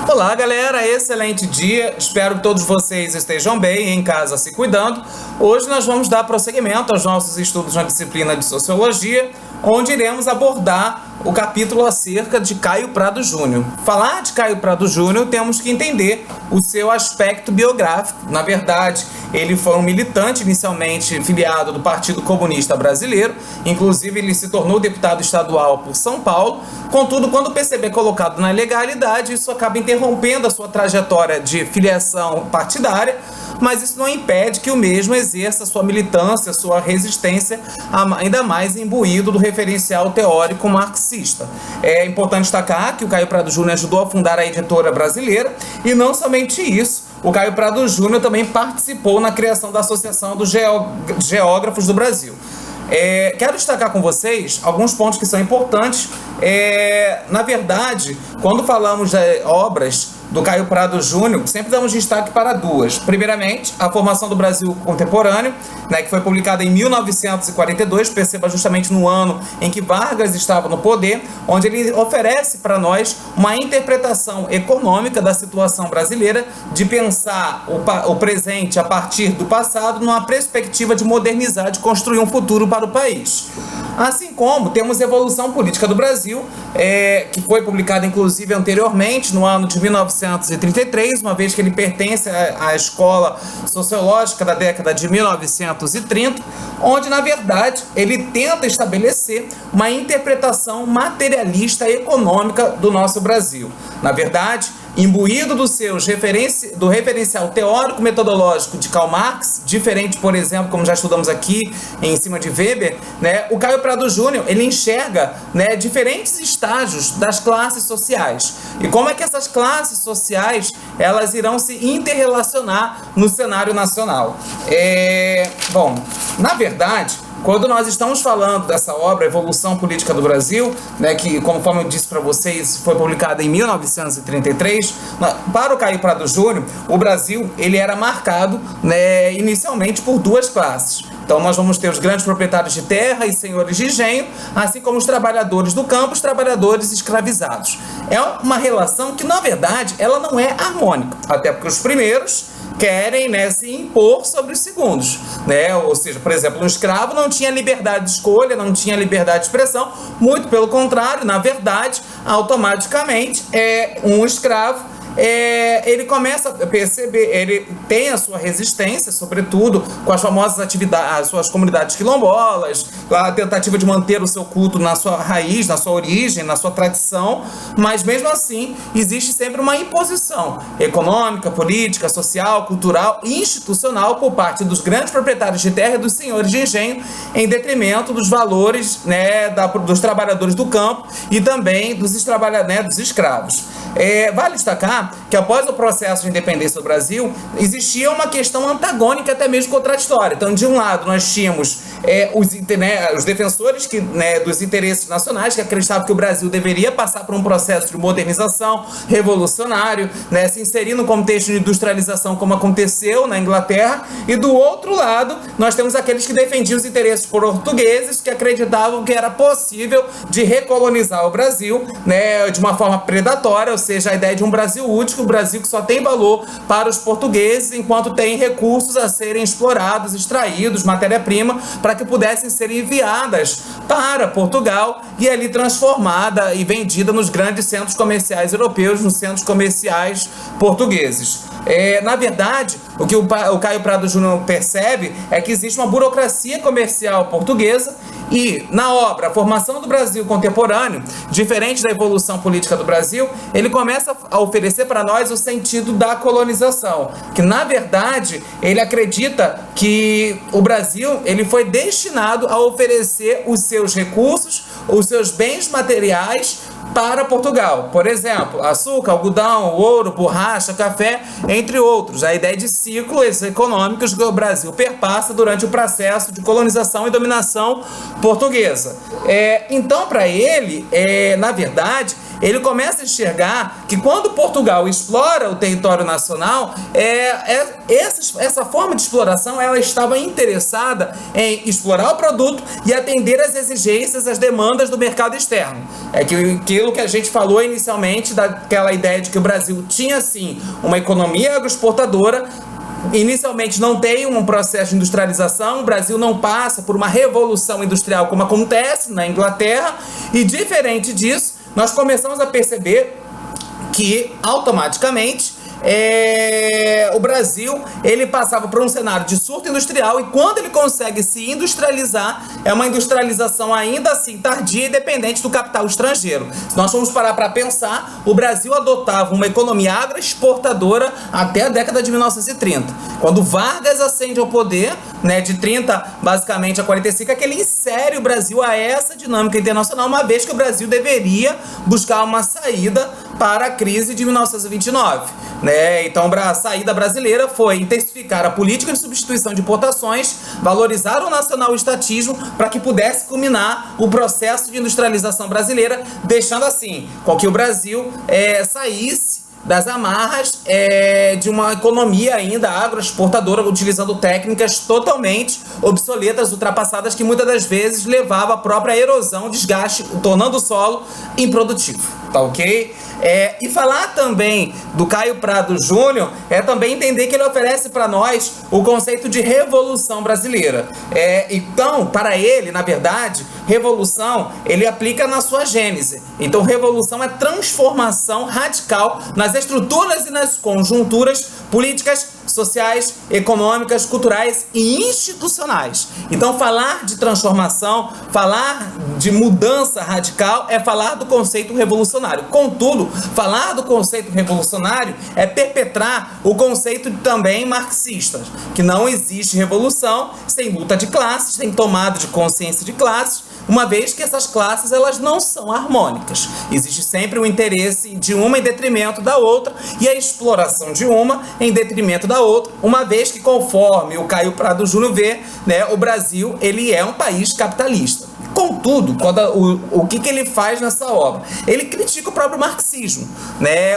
Olá, galera, excelente dia. Espero que todos vocês estejam bem, em casa se cuidando. Hoje nós vamos dar prosseguimento aos nossos estudos na disciplina de Sociologia, onde iremos abordar o capítulo acerca de Caio Prado Júnior. Falar de Caio Prado Júnior, temos que entender o seu aspecto biográfico. Na verdade, ele foi um militante inicialmente filiado do Partido Comunista Brasileiro, inclusive ele se tornou deputado estadual por São Paulo. Contudo, quando o PCB é colocado na ilegalidade, isso acaba interrompendo a sua trajetória de filiação partidária, mas isso não impede que o mesmo exerça sua militância, sua resistência, ainda mais imbuído do referencial teórico marxista. É importante destacar que o Caio Prado Júnior ajudou a fundar a Editora Brasileira, e não somente isso, o Caio Prado Júnior também participou na criação da Associação dos Geógrafos do Brasil. Quero destacar com vocês alguns pontos que são importantes. Na verdade, quando falamos de obras do Caio Prado Júnior, sempre damos destaque para duas. Primeiramente, a Formação do Brasil Contemporâneo, que foi publicada em 1942, perceba justamente no ano em que Vargas estava no poder, onde ele oferece para nós uma interpretação econômica da situação brasileira, de pensar o presente a partir do passado, numa perspectiva de modernizar, de construir um futuro para o país. Assim como temos Evolução Política do Brasil, que foi publicada inclusive anteriormente, no ano de 1933, uma vez que ele pertence à escola sociológica da década de 1930, onde, na verdade, ele tenta estabelecer uma interpretação materialista econômica do nosso Brasil. Na verdade, imbuído do referencial teórico-metodológico de Karl Marx, diferente, por exemplo, como já estudamos aqui, em cima de Weber, o Caio Prado Júnior, ele enxerga diferentes estágios das classes sociais. E como é que essas classes sociais, elas irão se interrelacionar no cenário nacional. Bom, na verdade, quando nós estamos falando dessa obra, Evolução Política do Brasil, que, conforme eu disse para vocês, foi publicada em 1933, para o Caio Prado Júnior, o Brasil ele era marcado inicialmente por duas classes. Então nós vamos ter os grandes proprietários de terra e senhores de engenho, assim como os trabalhadores do campo, os trabalhadores escravizados. É uma relação que, na verdade, ela não é harmônica, até porque os primeiros querem se impor sobre os segundos, ou seja, por exemplo, um escravo não tinha liberdade de escolha, não tinha liberdade de expressão, muito pelo contrário, na verdade, automaticamente, um escravo, ele começa a perceber, ele tem a sua resistência, sobretudo com as famosas atividades, as suas comunidades quilombolas, a tentativa de manter o seu culto na sua raiz, na sua origem, na sua tradição, mas mesmo assim existe sempre uma imposição econômica, política, social, cultural e institucional por parte dos grandes proprietários de terra e dos senhores de engenho, em detrimento dos valores dos trabalhadores do campo e também dos escravos. Vale destacar que após o processo de independência do Brasil, existia uma questão antagônica, até mesmo contraditória. Então, de um lado, nós tínhamos os defensores dos interesses nacionais, que acreditavam que o Brasil deveria passar por um processo de modernização revolucionário, se inserir no contexto de industrialização, como aconteceu na Inglaterra, e do outro lado, nós temos aqueles que defendiam os interesses portugueses, que acreditavam que era possível de recolonizar o Brasil de uma forma predatória, ou seja, a ideia de um Brasil único, um Brasil que só tem valor para os portugueses, enquanto tem recursos a serem explorados, extraídos, matéria-prima, para que pudessem ser enviadas para Portugal e ali transformada e vendida nos grandes centros comerciais europeus, nos centros comerciais portugueses. Na verdade, o que o Caio Prado Júnior percebe é que existe uma burocracia comercial portuguesa e, na obra Formação do Brasil Contemporâneo, diferente da Evolução Política do Brasil, ele começa a oferecer para nós o sentido da colonização, que, na verdade, ele acredita que o Brasil ele foi destinado a oferecer os seus recursos, os seus bens materiais para Portugal. Por exemplo, açúcar, algodão, ouro, borracha, café, entre outros. A ideia de ciclos econômicos que o Brasil perpassa durante o processo de colonização e dominação portuguesa. Então, para ele, na verdade, ele começa a enxergar que quando Portugal explora o território nacional, essa forma de exploração ela estava interessada em explorar o produto e atender às exigências, às demandas do mercado externo. É aquilo que a gente falou inicialmente, daquela ideia de que o Brasil tinha, sim, uma economia agroexportadora. Inicialmente não tem um processo de industrialização, o Brasil não passa por uma revolução industrial como acontece na Inglaterra, e diferente disso, nós começamos a perceber que automaticamente o Brasil ele passava por um cenário de surto industrial, e quando ele consegue se industrializar, é uma industrialização ainda assim tardia e dependente do capital estrangeiro. Se nós formos parar para pensar, o Brasil adotava uma economia agroexportadora até a década de 1930. Quando Vargas ascende ao poder, de 30 basicamente a 45, é que ele insere o Brasil a essa dinâmica internacional, uma vez que o Brasil deveria buscar uma saída para a crise de 1929. Então a saída brasileira foi intensificar a política de substituição de importações, valorizar o nacional-estatismo para que pudesse culminar o processo de industrialização brasileira, deixando assim com que o Brasil saísse das amarras de uma economia ainda agroexportadora, utilizando técnicas totalmente obsoletas, ultrapassadas, que muitas das vezes levava à própria erosão, desgaste, tornando o solo improdutivo. Tá ok? E falar também do Caio Prado Júnior é também entender que ele oferece para nós o conceito de revolução brasileira. Então, para ele, na verdade, revolução ele aplica na sua gênese. Então, revolução é transformação radical nas estruturas e nas conjunturas políticas, sociais, econômicas, culturais e institucionais. Então, falar de transformação, falar de mudança radical é falar do conceito revolucionário. Contudo, falar do conceito revolucionário é perpetrar o conceito também marxista, que não existe revolução sem luta de classes, sem tomada de consciência de classes, uma vez que essas classes elas não são harmônicas. Existe sempre o interesse de uma em detrimento da outra e a exploração de uma em detrimento da outra, uma vez que, conforme o Caio Prado Júnior vê, o Brasil ele é um país capitalista. Contudo, o que ele faz nessa obra? Ele critica o próprio marxismo,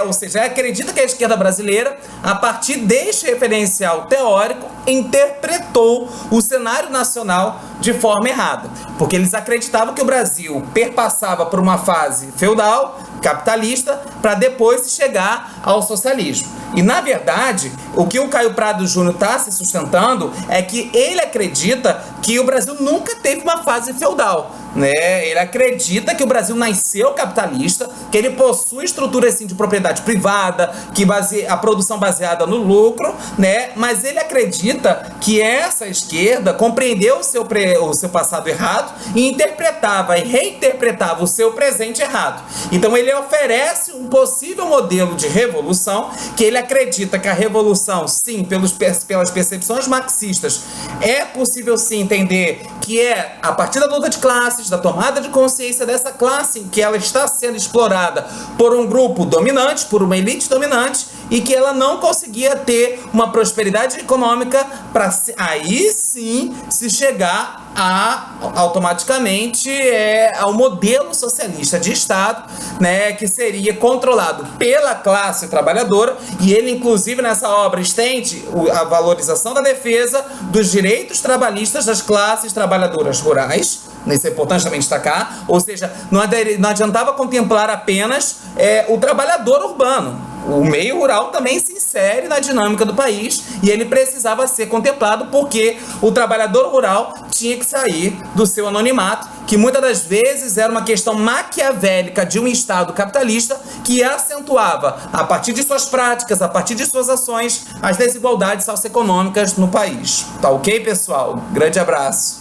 ou seja, acredita que a esquerda brasileira, a partir deste referencial teórico, interpretou o cenário nacional de forma errada, porque eles acreditavam que o Brasil perpassava por uma fase feudal, capitalista, para depois chegar ao socialismo. E, na verdade, o que o Caio Prado Júnior está se sustentando é que ele acredita que o Brasil nunca teve uma fase feudal. Ele acredita que o Brasil nasceu capitalista, que ele possui estrutura assim, de propriedade privada, que a produção baseada no lucro, mas ele acredita que essa esquerda compreendeu o seu passado errado e interpretava e reinterpretava o seu presente errado. Então ele oferece um possível modelo de revolução, que ele acredita que a revolução, sim, pelas percepções marxistas, é possível sim entender que é a partir da luta de classes, da tomada de consciência dessa classe, que ela está sendo explorada por um grupo dominante, por uma elite dominante, e que ela não conseguia ter uma prosperidade econômica para aí sim se chegar automaticamente ao modelo socialista de Estado, que seria controlado pela classe trabalhadora. E ele, inclusive, nessa obra estende a valorização da defesa dos direitos trabalhistas das classes trabalhadoras rurais. Isso é importante também destacar, ou seja, não adiantava contemplar apenas o trabalhador urbano. O meio rural também se insere na dinâmica do país e ele precisava ser contemplado, porque o trabalhador rural tinha que sair do seu anonimato, que muitas das vezes era uma questão maquiavélica de um Estado capitalista que acentuava, a partir de suas práticas, a partir de suas ações, as desigualdades socioeconômicas no país. Tá ok, pessoal? Grande abraço.